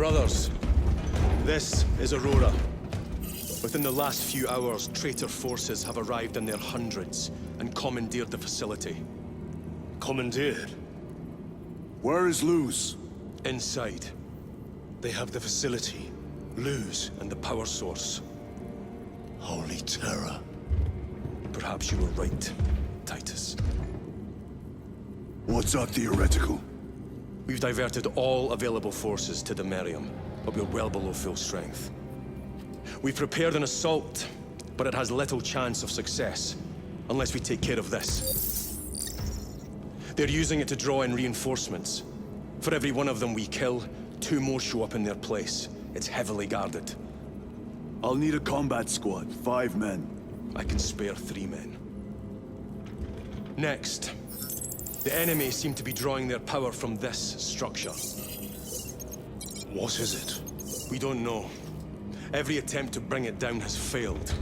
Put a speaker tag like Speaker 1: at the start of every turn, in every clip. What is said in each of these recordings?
Speaker 1: Brothers, this is Aurora. Within the last few hours, traitor forces have arrived in their hundreds and commandeered the facility.
Speaker 2: Commandeered?
Speaker 3: Where is Luz?
Speaker 1: Inside. They have the facility, Luz, and the power source.
Speaker 2: Holy terror.
Speaker 1: Perhaps you were right, Titus.
Speaker 3: What's our theoretical?
Speaker 1: We've diverted all available forces to the Merium, but we're well below full strength. We've prepared an assault, but it has little chance of success, unless we take care of this. They're using it to draw in reinforcements. For every one of them we kill, 2 more show up in their place. It's heavily guarded.
Speaker 3: I'll need a combat squad, 5 men.
Speaker 1: I can spare 3 men. Next, the enemy seem to be drawing their power from this structure.
Speaker 2: What is it?
Speaker 1: We don't know. Every attempt to bring it down has failed.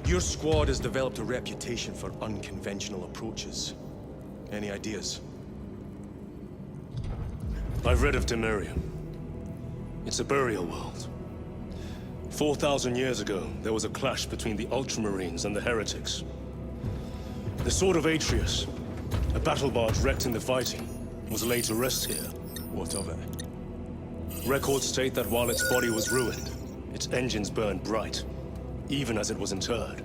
Speaker 1: Your squad has developed a reputation for unconventional approaches. Any ideas?
Speaker 2: I've read of Demirium. It's a burial world. 4,000 years ago, there was a clash between the Ultramarines and the Heretics. The Sword of Atreus, a battle barge wrecked in the fighting, was laid to rest here.
Speaker 1: What of it?
Speaker 2: Records state that while its body was ruined, its engines burned bright, even as it was interred.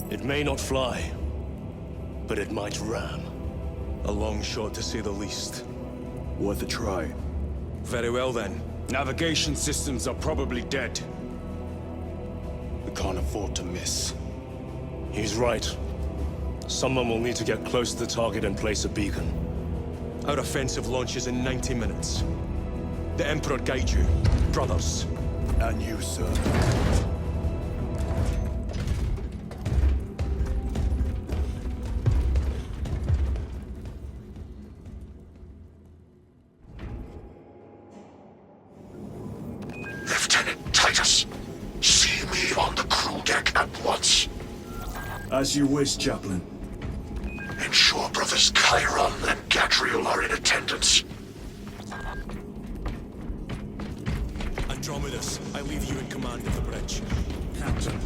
Speaker 2: It may not fly, but it might ram.
Speaker 1: A long shot, to say the least.
Speaker 3: Worth a try.
Speaker 1: Very well, then.
Speaker 4: Navigation systems are probably dead. We can't afford to miss.
Speaker 2: He's right. Someone will need to get close to the target and place a beacon.
Speaker 1: Our offensive launches in 90 minutes. The Emperor guide you, brothers.
Speaker 3: And you, sir.
Speaker 5: Lieutenant Titus, see me on the crew deck at once.
Speaker 3: As you wish, Chaplain.
Speaker 5: Ensure brothers Chiron and Gadriel are in attendance.
Speaker 1: Andromedus, I leave you in command of the bridge. Captain.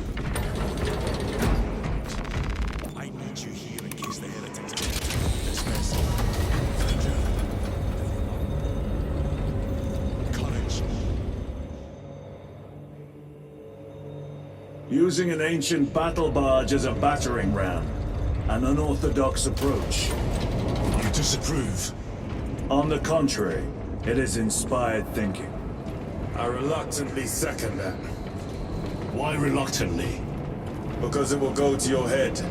Speaker 1: I need you here in case the heretics get this vessel. Courage.
Speaker 6: Using an ancient battle barge as a battering ram. An unorthodox approach.
Speaker 4: You disapprove?
Speaker 6: On the contrary, it is inspired thinking.
Speaker 4: I reluctantly second that.
Speaker 2: Why reluctantly?
Speaker 4: Because it will go to your head.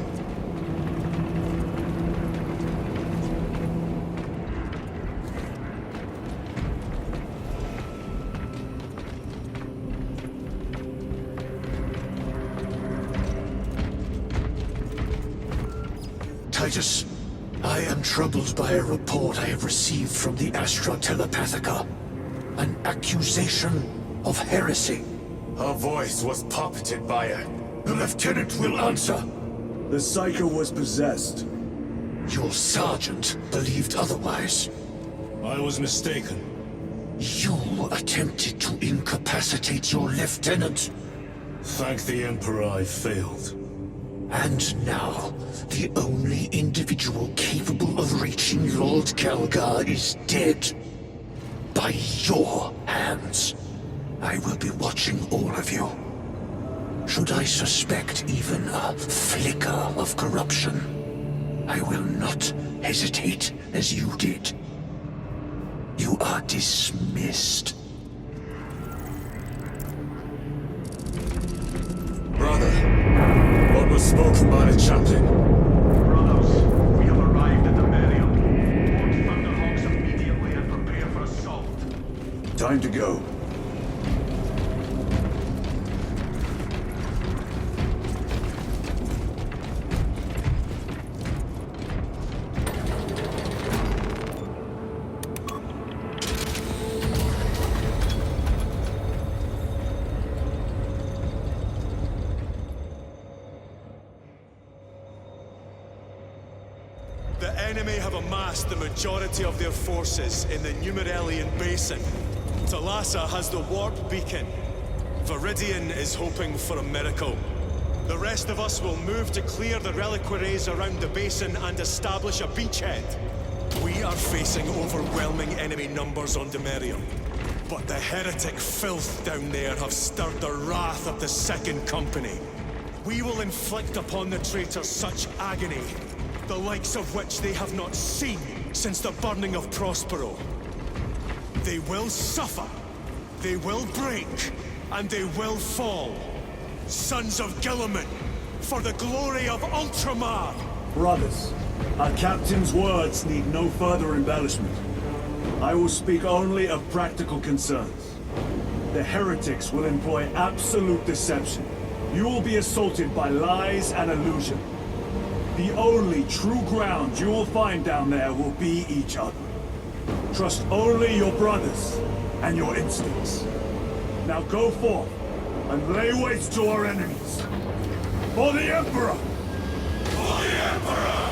Speaker 5: Titus, I am troubled by a report I have received from the Astra Telepathica. An accusation of heresy.
Speaker 4: Her voice was puppeted by her.
Speaker 5: The lieutenant will answer.
Speaker 6: The Psycho was possessed.
Speaker 5: Your sergeant believed otherwise.
Speaker 2: I was mistaken.
Speaker 5: You attempted to incapacitate your lieutenant.
Speaker 2: Thank the Emperor I failed.
Speaker 5: And now, the only individual capable of reaching Lord Kelgar is dead. By your hands. I will be watching all of you. Should I suspect even a flicker of corruption, I will not hesitate as you did. You are dismissed.
Speaker 4: Brother, what was spoken by the chaplain?
Speaker 1: Brothers, we have arrived at the Merium. Board Thunderhawks immediately and prepare for assault.
Speaker 6: Time to go.
Speaker 1: The enemy have amassed the majority of their forces in the Numerelian Basin. Thalassa has the warp beacon. Viridian is hoping for a miracle. The rest of us will move to clear the reliquaries around the basin and establish a beachhead. We are facing overwhelming enemy numbers on Demerium. But the heretic filth down there have stirred the wrath of the Second Company. We will inflict upon the traitors such agony, the likes of which they have not seen since the burning of Prospero. They will suffer, they will break, and they will fall. Sons of Guilliman, for the glory of Ultramar!
Speaker 6: Brothers, our captain's words need no further embellishment. I will speak only of practical concerns. The heretics will employ absolute deception. You will be assaulted by lies and illusion. The only true ground you will find down there will be each other. Trust only your brothers and your instincts. Now go forth and lay waste to our enemies. For the Emperor! For the Emperor!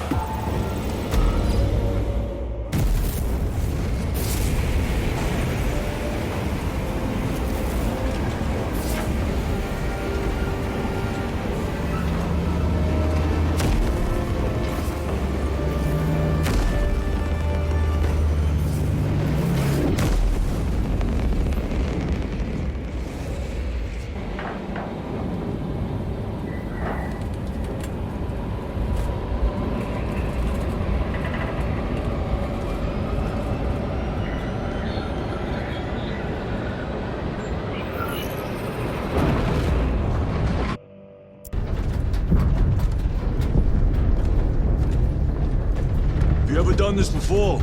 Speaker 3: You ever done this before?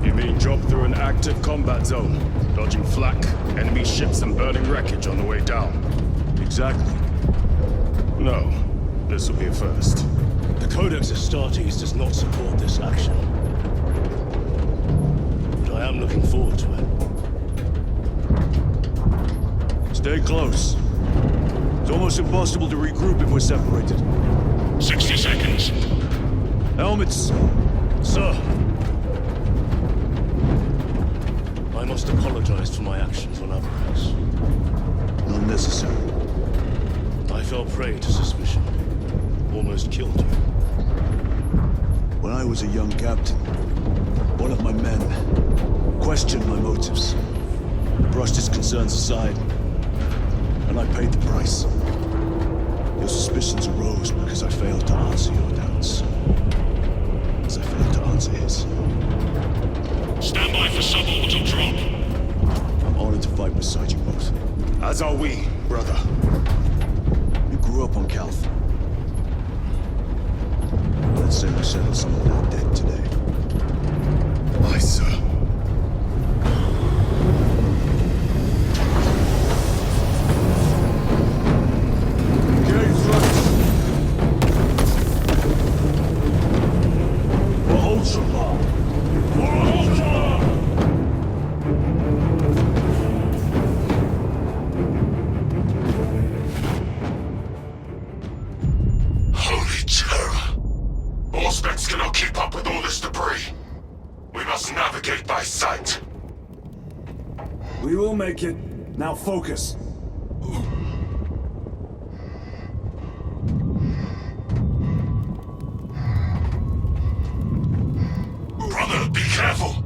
Speaker 4: You mean drop through an active combat zone, dodging flak, enemy ships and burning wreckage on the way down?
Speaker 3: Exactly.
Speaker 4: No, this will be a first.
Speaker 2: The Codex Astartes does not support this action. But I am looking forward to it.
Speaker 3: Stay close. It's almost impossible to regroup if we're separated.
Speaker 5: 60 seconds.
Speaker 3: Helmets!
Speaker 2: Sir! I must apologize for my actions on Alvarez.
Speaker 3: Not necessary.
Speaker 2: I fell prey to suspicion. Almost killed you.
Speaker 3: When I was a young captain, one of my men questioned my motives, brushed his concerns aside, and I paid the price. Your suspicions arose because I failed to answer your doubts. As I failed to answer his.
Speaker 5: Stand by for suborbital drop.
Speaker 3: I'm honored to fight beside you both.
Speaker 4: As are we, brother.
Speaker 3: You grew up on Calth. Let's say we settle some of that debt today.
Speaker 4: Aye, sir.
Speaker 5: Holy terror! Auspex cannot keep up with all this debris. We must navigate by sight.
Speaker 6: We will make it. Now focus.
Speaker 5: Brother, be careful!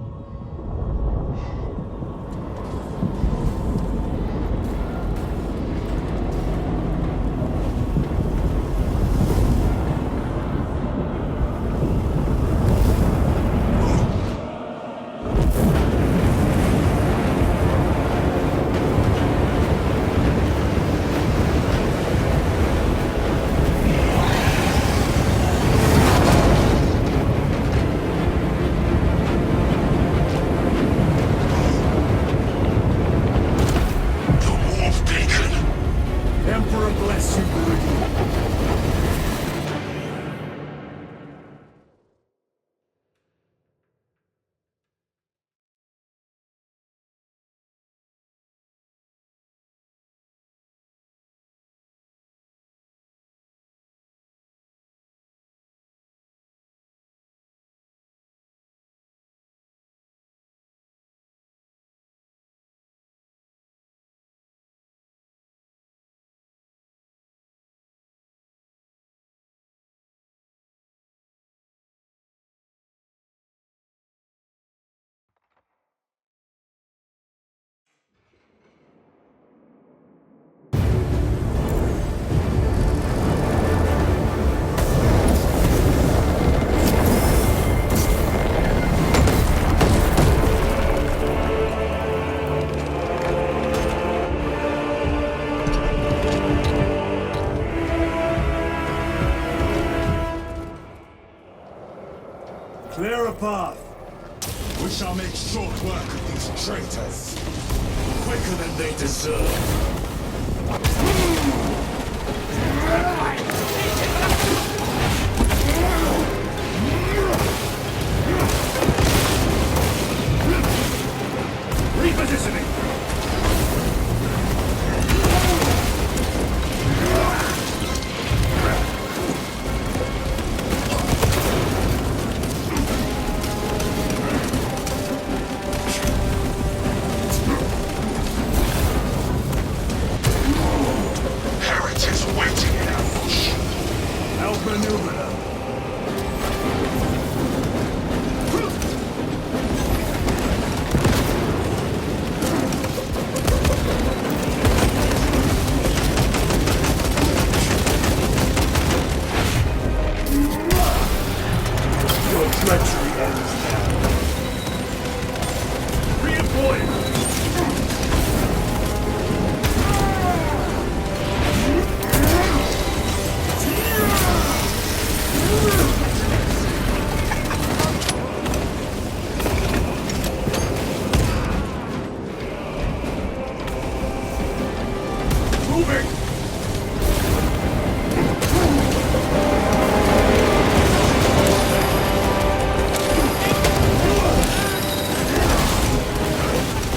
Speaker 6: Emperor bless you, Viridian. path. We shall make short work of these traitors. Quicker than they deserve. Repositioning!
Speaker 5: Heretics waiting in ambush.
Speaker 6: Outmaneuver them. Your treachery ends now. Redeploy! Moving!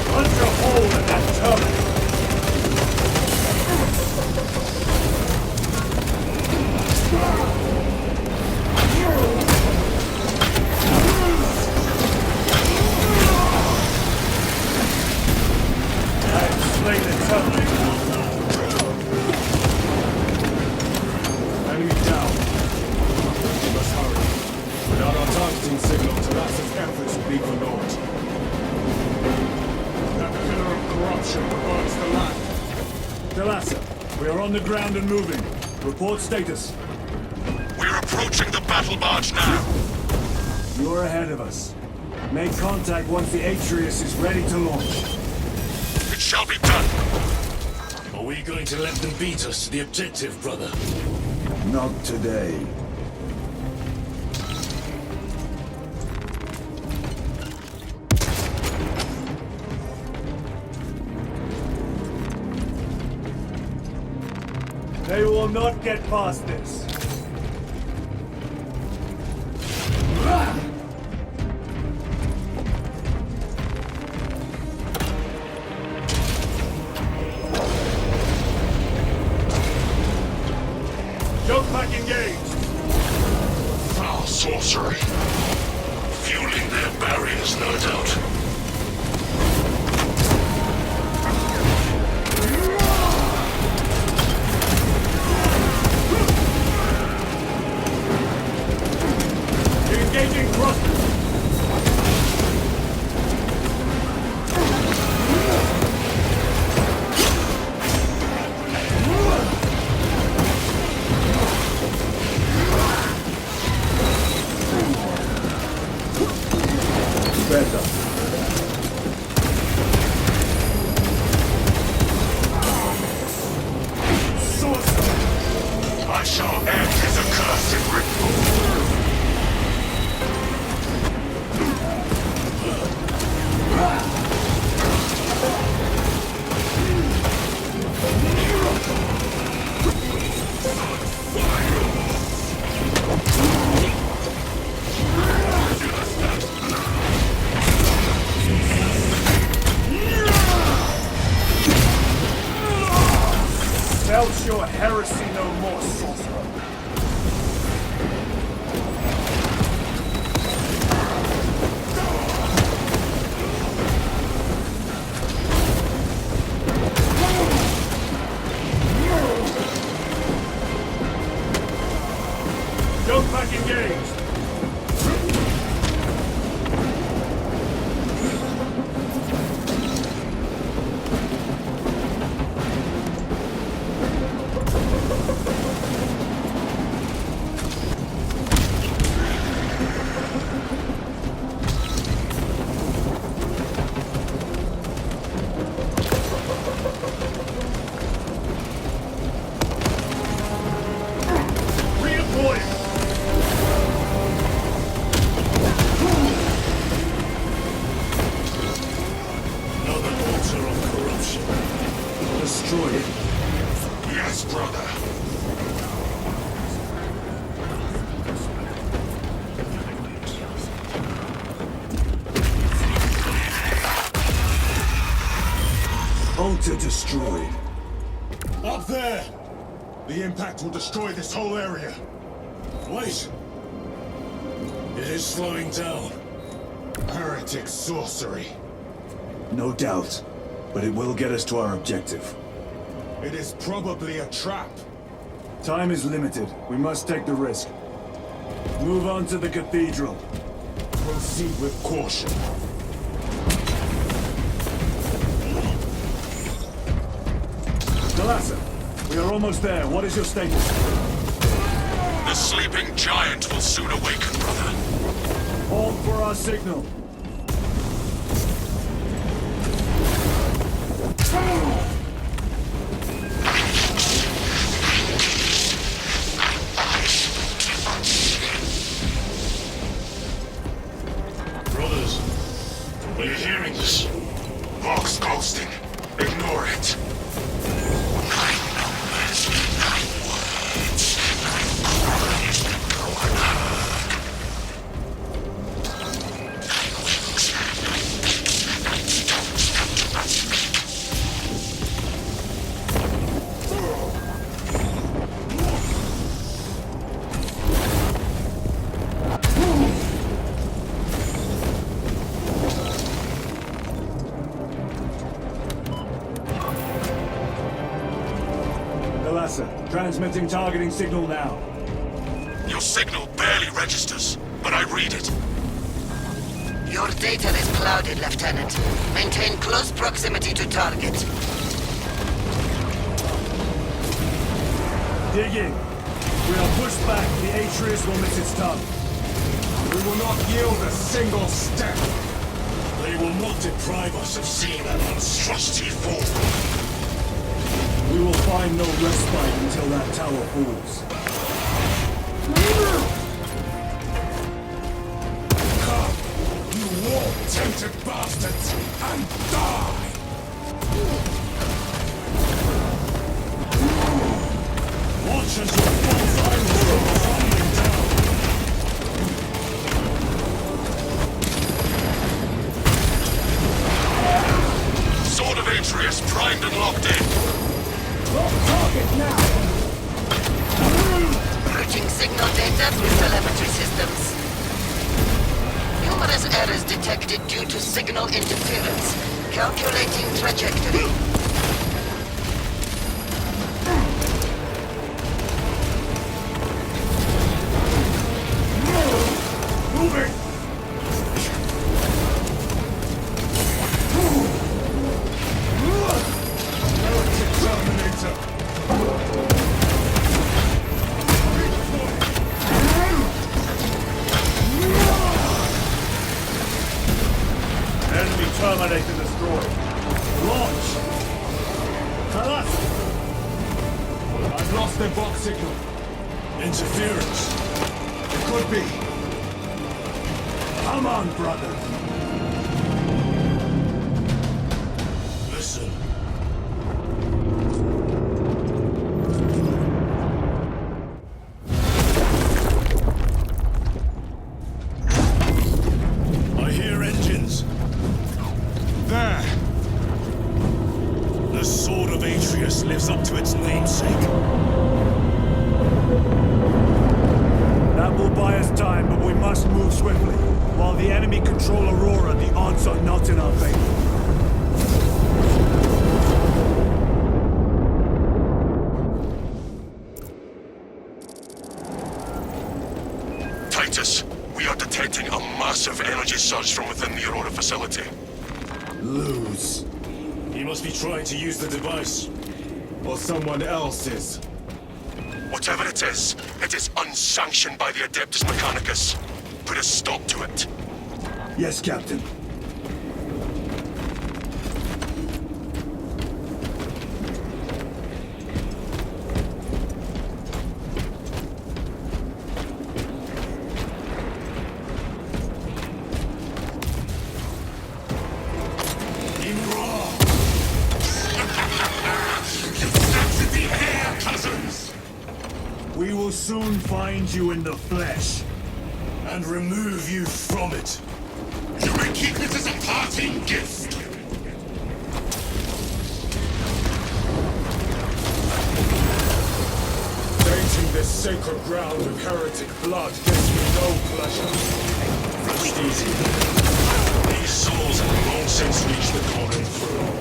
Speaker 6: Punch a hole in that tub! I've slain the tub. Enemy down. We must hurry. Without our targeting signal, Talassa's efforts will be for naught. That pillar of corruption perverts the land. Talassa, we are on the ground and moving. Report status.
Speaker 5: We're approaching the battle barge now.
Speaker 6: You're ahead of us. Make contact once the Atreus is ready to launch.
Speaker 5: It shall be done.
Speaker 2: Are we going to let them beat us to the objective, brother?
Speaker 6: Not today. They will not get past this. Jump pack engaged.
Speaker 5: Foul sorcery. Fueling their barriers, no doubt.
Speaker 6: Engaging thrusters. Better. Sorcerer!
Speaker 5: I shall end his accursed ritual.
Speaker 6: Belch your heresy no more, sorcerer. Jump pack engaged. Redeploy!
Speaker 5: progress, brother.
Speaker 6: Altar destroyed.
Speaker 4: Up there! The impact will destroy this whole area. Wait! It is slowing down.
Speaker 5: Heretic sorcery.
Speaker 6: No doubt. But it will get us to our objective.
Speaker 5: It is probably a trap.
Speaker 6: Time is limited. We must take the risk. Move on to the cathedral.
Speaker 5: Proceed with caution.
Speaker 6: Galassa, we are almost there. What is your status?
Speaker 5: The sleeping giant will soon awaken, brother.
Speaker 6: Hold for our signal.
Speaker 4: Brothers, are you hearing this?
Speaker 5: Vox ghosting. Ignore it. 9 numbers, 9 words,
Speaker 6: Transmitting targeting signal now.
Speaker 5: Your signal barely registers, but I read it.
Speaker 7: Your data is clouded, Lieutenant. Maintain close proximity to target.
Speaker 6: Dig in. We are pushed back. The Atreus will miss its tongue.
Speaker 5: We will not yield a single step.
Speaker 4: They will not deprive us of seeing that monstrosity fall.
Speaker 6: We will find no respite until that tower falls.
Speaker 5: Come, you war-tempted bastards, and die!
Speaker 4: Watch as your false idols go crumbling down!
Speaker 5: Sword of Atreus primed and locked in.
Speaker 6: Target now!
Speaker 7: Routing signal data through telemetry systems. Numerous errors detected due to signal interference. Calculating trajectory.
Speaker 6: Moving!
Speaker 5: Terminator!
Speaker 6: Enemy Terminator destroyed. Launch! Kalas!
Speaker 5: I've lost their box signal.
Speaker 4: Interference!
Speaker 5: It could be.
Speaker 6: Come on, brother!
Speaker 4: Listen. I hear engines.
Speaker 5: There!
Speaker 4: The Sword of Atreus lives up to its namesake.
Speaker 6: That will buy us time, but we must move swiftly. While the enemy control Aurora, the odds are not in our favor.
Speaker 5: Titus, we are detecting a massive energy surge from within the Aurora facility.
Speaker 6: Lose.
Speaker 4: He must be trying to use the device.
Speaker 5: Or someone else is. Whatever it is unsanctioned by the Adeptus Mechanicus. Put a stop to it.
Speaker 6: Yes, Captain.
Speaker 5: The air
Speaker 6: We will soon find you in the flesh.
Speaker 4: And remove you from it.
Speaker 5: You may keep it as a parting gift.
Speaker 4: Tainting this sacred ground with heretic blood gives me no pleasure.
Speaker 2: Rest easy. These souls have long since reached the common throne.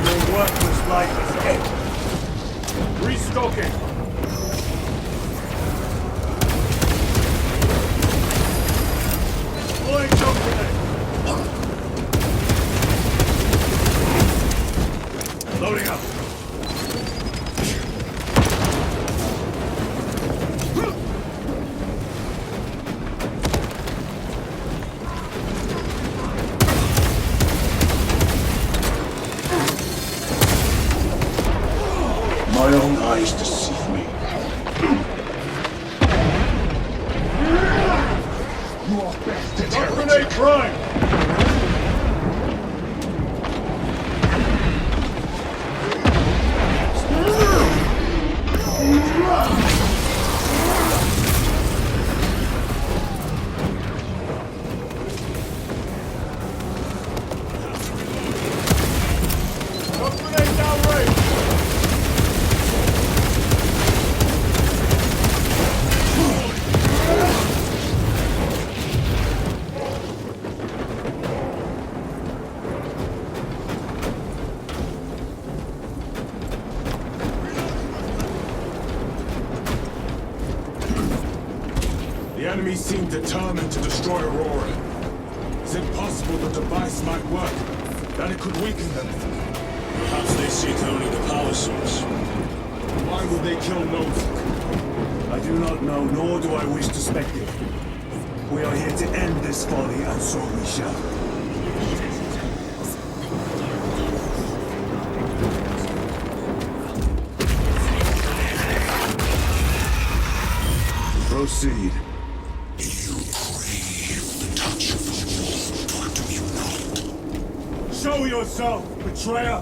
Speaker 6: Your worthless life is dead. Restocking. Deploying jump grenade. Loading up.
Speaker 3: My own eyes deceive me. You are best at
Speaker 6: Jump grenade prime. Jump grenade downrange.
Speaker 4: The enemy seem determined to destroy Aurora. Is it possible the device might work? That it could weaken them?
Speaker 2: Perhaps they seek only the power source.
Speaker 4: Why would they kill Nozick?
Speaker 6: I do not know, nor do I wish to speculate. We are here to end this folly, and so we shall. Proceed.
Speaker 5: You crave the touch of the world, do you not?
Speaker 6: Show yourself, betrayer!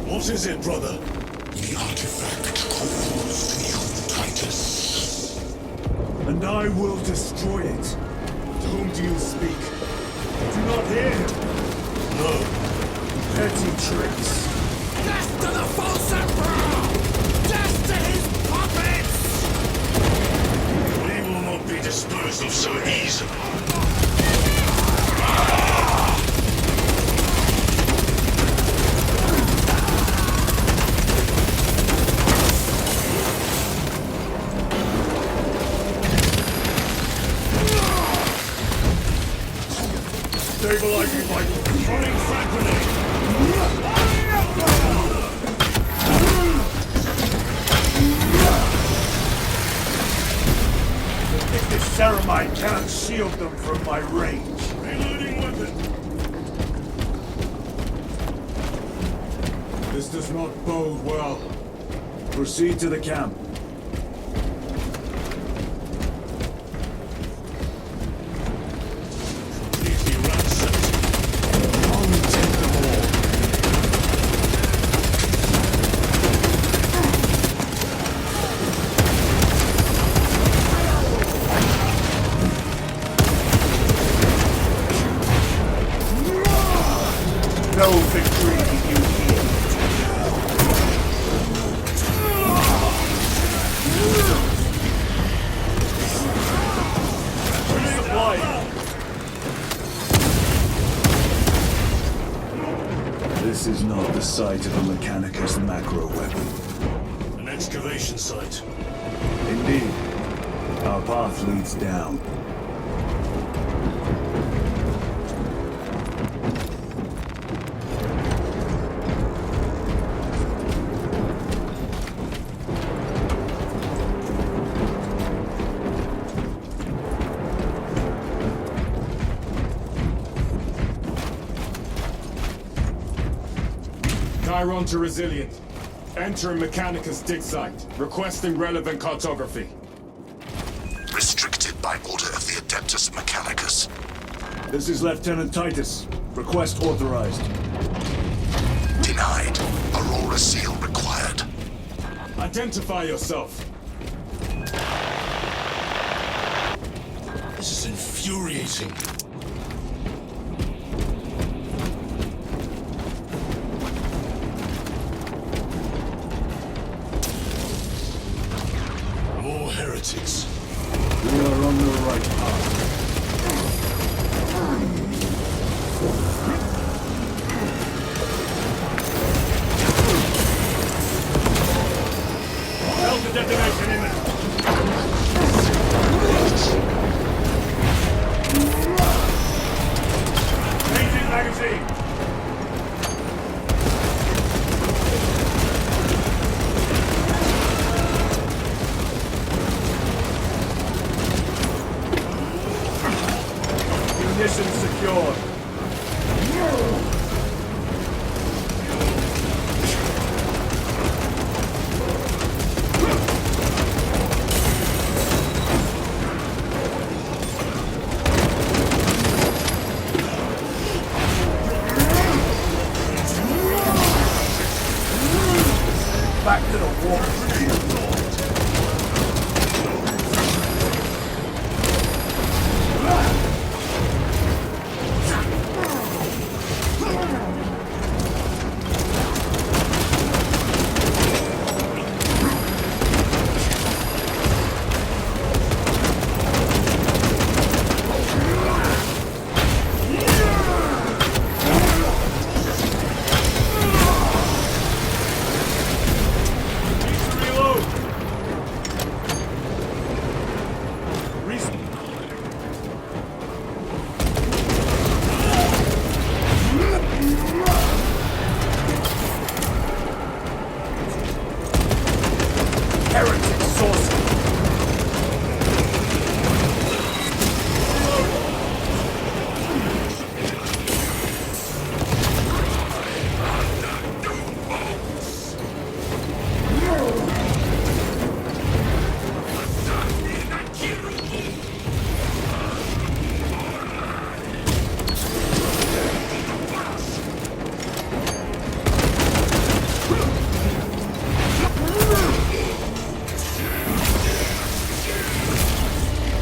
Speaker 2: What is it, brother?
Speaker 5: The artifact calls you, Titus.
Speaker 6: And I will destroy it. To whom do you speak? Do not hear him.
Speaker 2: No.
Speaker 6: Petty tricks.
Speaker 5: Death to the false emperor! Death to his puppets!
Speaker 2: We will not be disposed of so easily.
Speaker 6: Stabilizing my
Speaker 2: Throwing frag grenade!
Speaker 6: This ceramide cannot shield them from my range.
Speaker 2: Reloading weapon!
Speaker 4: This does not bode well.
Speaker 6: Proceed to the camp.
Speaker 2: Completely ransacked.
Speaker 4: Only take them all.
Speaker 6: No victory you hear. Resupply. This is not the site of a Mechanicus macro weapon.
Speaker 2: An excavation site.
Speaker 6: Indeed. Our path leads down.
Speaker 4: Chiron to Resilient. Enter Mechanicus dig site, requesting relevant cartography.
Speaker 5: Restricted by order of the Adeptus Mechanicus.
Speaker 6: This is Lieutenant Titus. Request authorized.
Speaker 5: Denied. Aurora seal required.
Speaker 4: Identify yourself.
Speaker 2: This is infuriating. More heretics.
Speaker 6: We are on the right path.
Speaker 4: Delta detonation imminent. Changing magazine.
Speaker 6: Munitions secured. Back to the war.
Speaker 4: Reload.
Speaker 6: Heretic sorcery.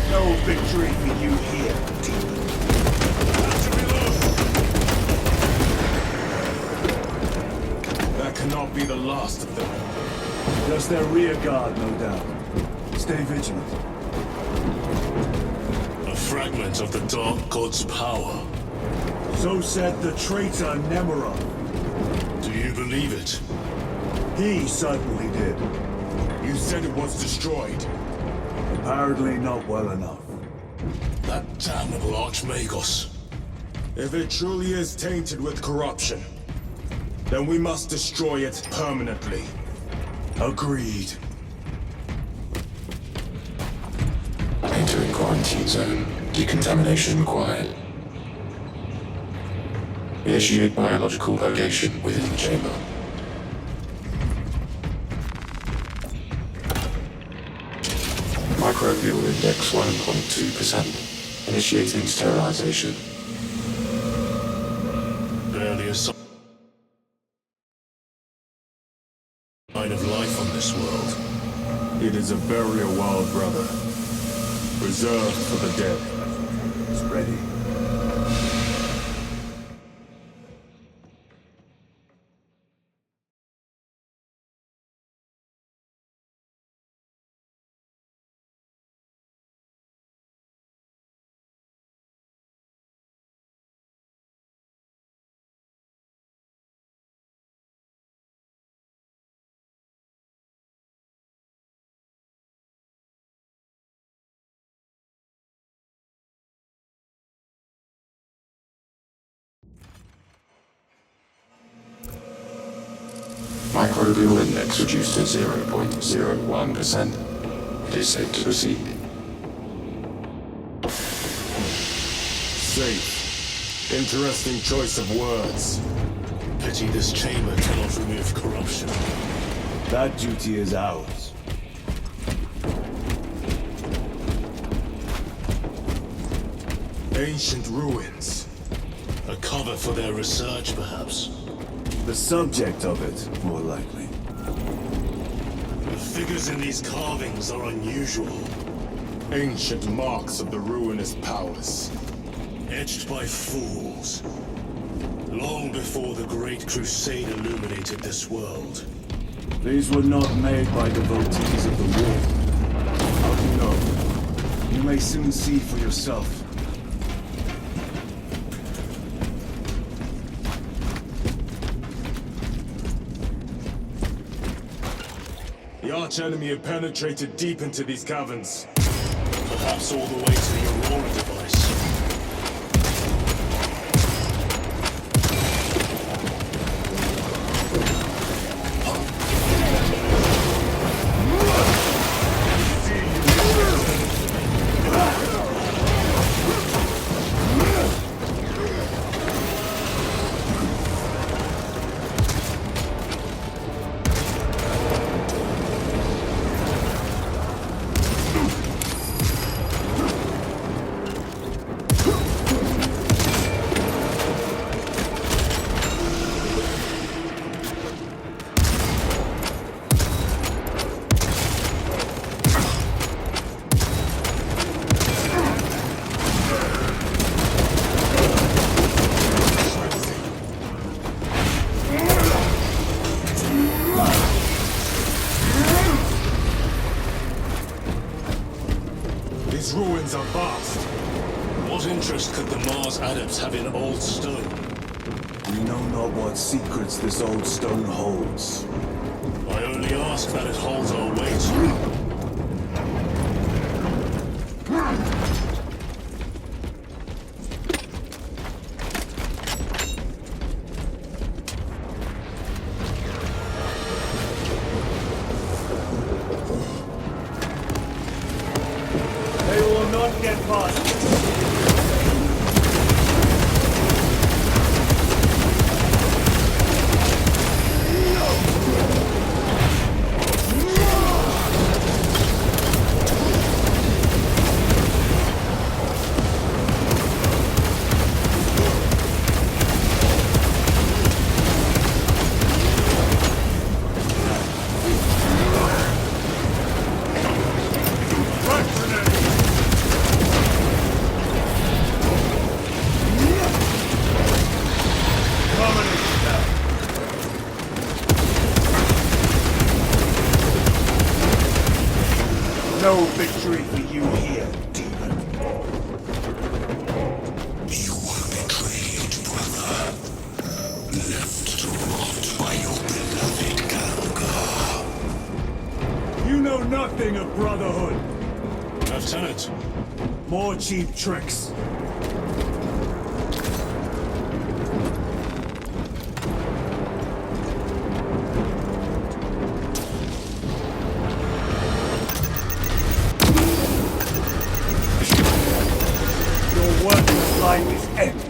Speaker 6: No victory for you here, demon.
Speaker 4: That cannot be the last of them.
Speaker 6: Just their rear guard, no doubt. Stay vigilant.
Speaker 2: A fragment of the Dark God's power.
Speaker 6: So said the traitor Nemeron.
Speaker 2: Do you believe it?
Speaker 6: He certainly did.
Speaker 4: You said it was destroyed.
Speaker 6: Apparently not well enough.
Speaker 2: That damnable Archmagos.
Speaker 4: If it truly is tainted with corruption, then we must destroy it permanently.
Speaker 6: Agreed.
Speaker 8: Entering quarantine zone. Decontamination required. Initiate biological purgation within the chamber. Microbial index 1.2%. Initiating sterilization.
Speaker 2: Barely a sign of life on this world.
Speaker 4: It is a burial world, brother. Reserved for the dead.
Speaker 6: It's ready.
Speaker 8: Microbial index reduced to 0.01%. It is safe to proceed.
Speaker 4: Safe. Interesting choice of words.
Speaker 2: Pity this chamber cannot remove corruption.
Speaker 6: That duty is ours.
Speaker 4: Ancient ruins.
Speaker 2: A cover for their research, perhaps.
Speaker 6: The subject of it, more likely.
Speaker 2: The figures in these carvings are unusual.
Speaker 4: Ancient marks of the ruinous powers.
Speaker 2: Etched by fools. Long before the Great Crusade illuminated this world.
Speaker 6: These were not made by devotees of the war. How do you know? You may soon see for yourself.
Speaker 4: The archenemy have penetrated deep into these caverns.
Speaker 2: Perhaps all the way to the Aurora device.
Speaker 4: These ruins are vast.
Speaker 2: What interest could the Mars adepts have in old stone?
Speaker 6: We know not what secrets this old stone holds.
Speaker 2: I only ask that it holds our weight.
Speaker 6: They will not get past us. No victory for you here, demon.
Speaker 5: You were betrayed, brother. Left to rot by your beloved Galga.
Speaker 6: You know nothing of brotherhood.
Speaker 2: Lieutenant,
Speaker 6: More cheap tricks. Your worthless life is ended.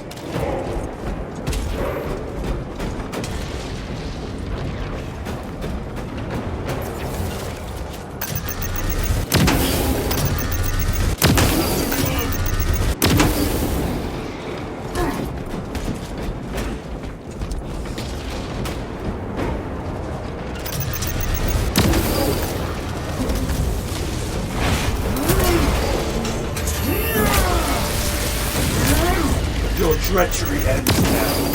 Speaker 6: Your treachery ends now.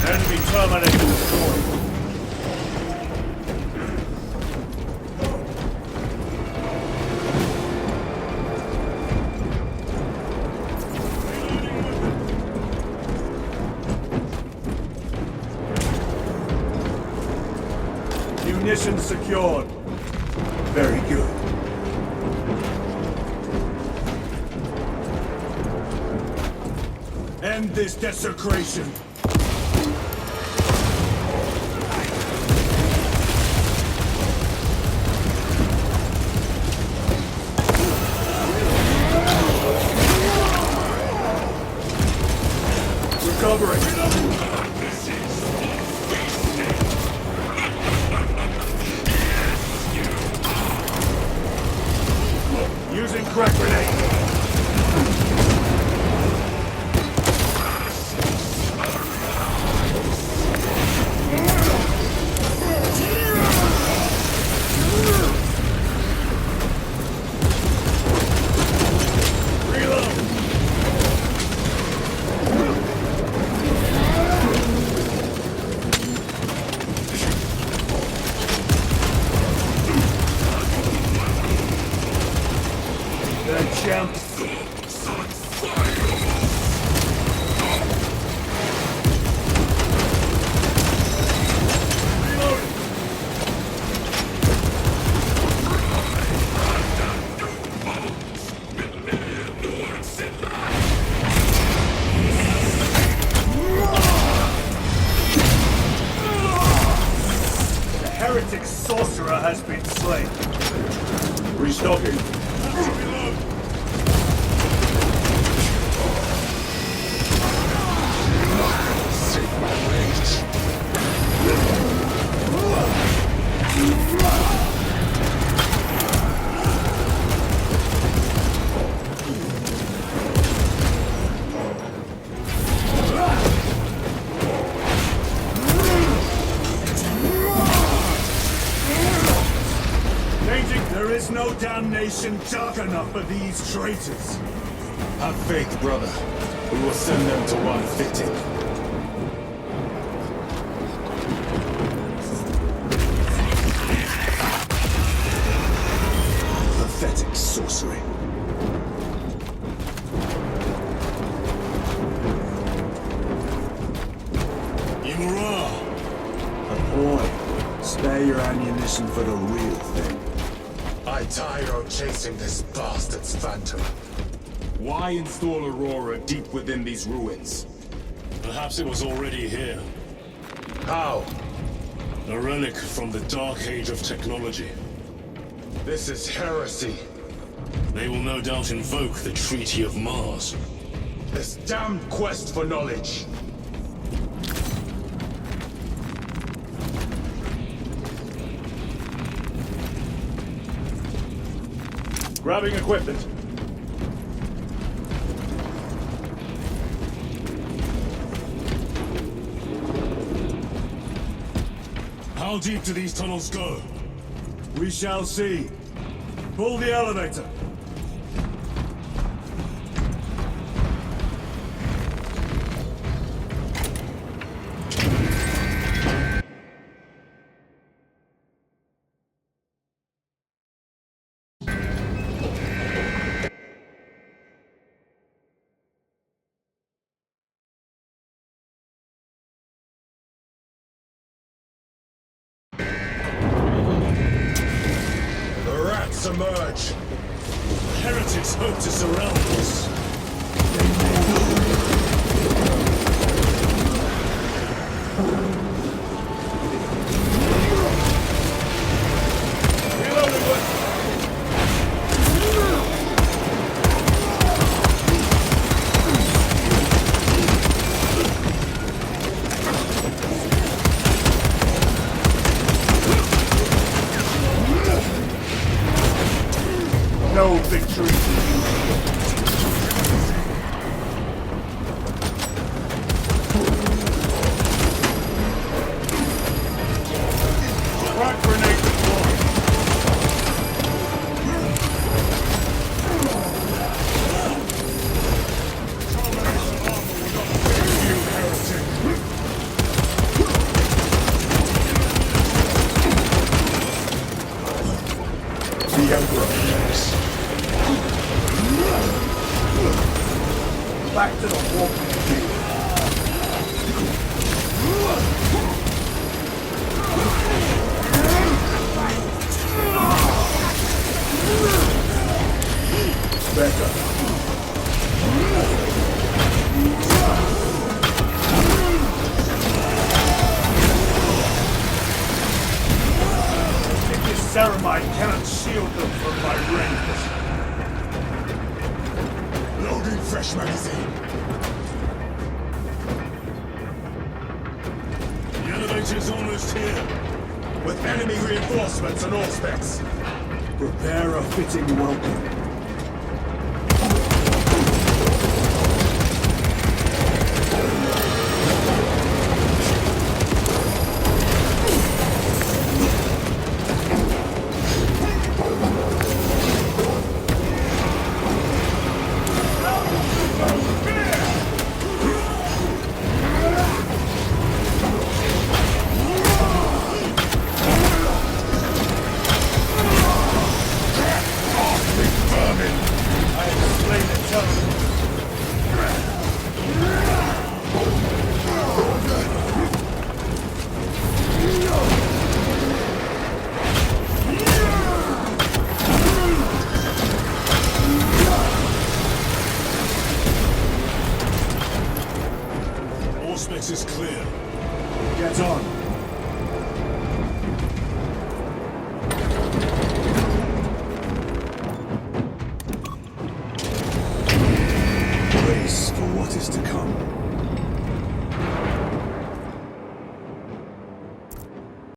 Speaker 6: Enemy terminated destroyed. Munition secured. Very good. End this desecration. heretic sorcerer has been slain. Restocking. There is no damnation dark enough for these traitors.
Speaker 4: Have faith, brother. We will send them to one fitting.
Speaker 6: Pathetic sorcery. Ahoy! Spare your ammunition for the real thing.
Speaker 4: I tire of chasing this bastard's phantom. Why install Aurora deep within these ruins?
Speaker 2: Perhaps it was already here.
Speaker 4: How?
Speaker 2: A relic from the dark age of technology.
Speaker 4: This is heresy.
Speaker 2: They will no doubt invoke the Treaty of Mars.
Speaker 4: This damned quest for knowledge.
Speaker 6: Grabbing equipment.
Speaker 2: How deep do these tunnels go?
Speaker 6: We shall see. Pull the elevator.
Speaker 4: Emerge!
Speaker 2: The heretics hope to surround us.
Speaker 6: No victory. Frag grenade deployed.
Speaker 4: You heretic!
Speaker 6: The Emperor. Back to the walking field. Better. If this ceramide cannot shield them from my range.
Speaker 4: Loading fresh magazine.
Speaker 2: The elevator's almost here.
Speaker 4: With enemy reinforcements and all specs.
Speaker 6: Prepare a fitting welcome.